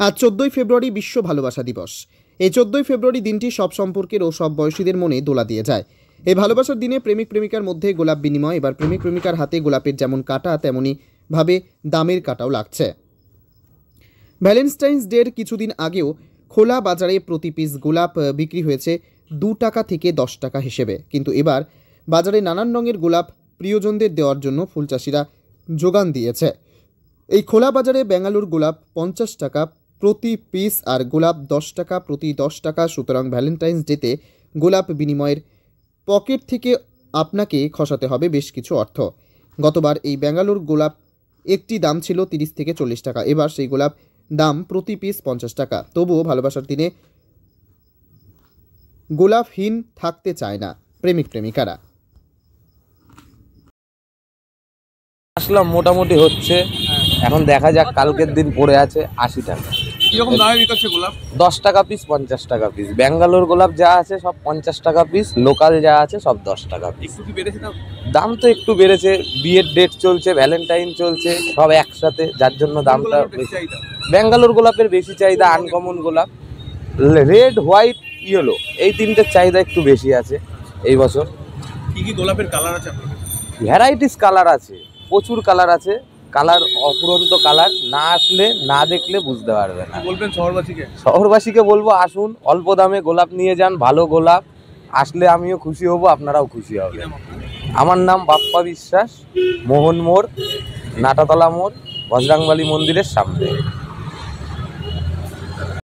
আজ 14ই ফেব্রুয়ারি বিশ্ব ভালোবাসা দিবস। এই 14ই ফেব্রুয়ারি দিনটি সব সম্পর্কের ও সব বয়সীদের মনে দোলা দিয়ে যায়। এই ভালোবাসার দিনে প্রেমিক প্রেমিকার মধ্যে গোলাপ বিনিময়। এবার প্রেমিক প্রেমিকার হাতে গোলাপের যেমন কাঁটা তেমনই ভাবে দামের কাঁটাও লাগছে। ভ্যালেন্টাইন্স ডের কিছুদিন আগেও খোলা বাজারে প্রতি পিস গোলাপ বিক্রি হয়েছে 2 টাকা থেকে 10 টাকা হিসেবে, কিন্তু এবার বাজারে নানান রঙের গোলাপ প্রিয়জনদের দেওয়ার জন্য ফুলচাষিরা যোগান দিয়েছে। এই খোলা বাজারে বেঙ্গালুর গোলাপ 50 টাকা প্রতি পিস আর গোলাপ 10 টাকা প্রতি 10 টাকা। সুতরাং ভ্যালেন্টাইন্স ডেতে গোলাপ বিনিময়ের পকেট থেকে আপনাকে খসাতে হবে বেশ কিছু অর্থ। গতবার এই বেঙ্গালুর গোলাপ একটি দাম ছিল 30 থেকে 40 টাকা, এবার সেই গোলাপ দাম প্রতি পিস 50 টাকা। তবুও ভালোবাসার দিনে গোলাপহীন থাকতে চায় না প্রেমিক প্রেমিকারা। আসলাম মোটামুটি হচ্ছে, এখন দেখা যাক। কালকের দিন পড়ে আছে 80 টাকা। কিরকম দামে বিকাচ্ছে গোলাপ? 10 টাকা পিস, 50 টাকা পিস। ব্যাঙ্গালোর গোলাপ যা আছে সব 50 টাকা পিস, লোকাল যা আছে সব 10 টাকা পিস। একটু কি বেড়েছে দাম? দাম তো একটু বেড়েছে, বিয়ের ডেট চলছে, ভ্যালেন্টাইন চলছে, সব একসাথে, যার জন্য দামটা বেশি। ব্যাঙ্গালোর গোলাপের বেশি চাহিদা, আনকমন গোলাপ, রেড, হোয়াইট, ইয়েলো, এই তিনটের চাহিদা একটু বেশি আছে এই বছর। কি কি গোলাপের কালার আছে আপনার কাছে? ভ্যারাইটিস কালার আছে, প্রচুর কালার আছে। কালার অফুরন্ত কালার, না আসলে না দেখলে বুঝতে পারবে না। বলবেন শহরবাসীকে? শহরবাসীকে বলবো আসুন, অল্প দামে গোলাপ নিয়ে যান, ভালো গোলাপ। আসলে আমিও খুশি হব, আপনারাও খুশি হবেন। আমার নাম বাপ্পা বিশ্বাস, মোহন মোড়, নাটাতলা মোড়, বজরাংবালী মন্দিরের সামনে।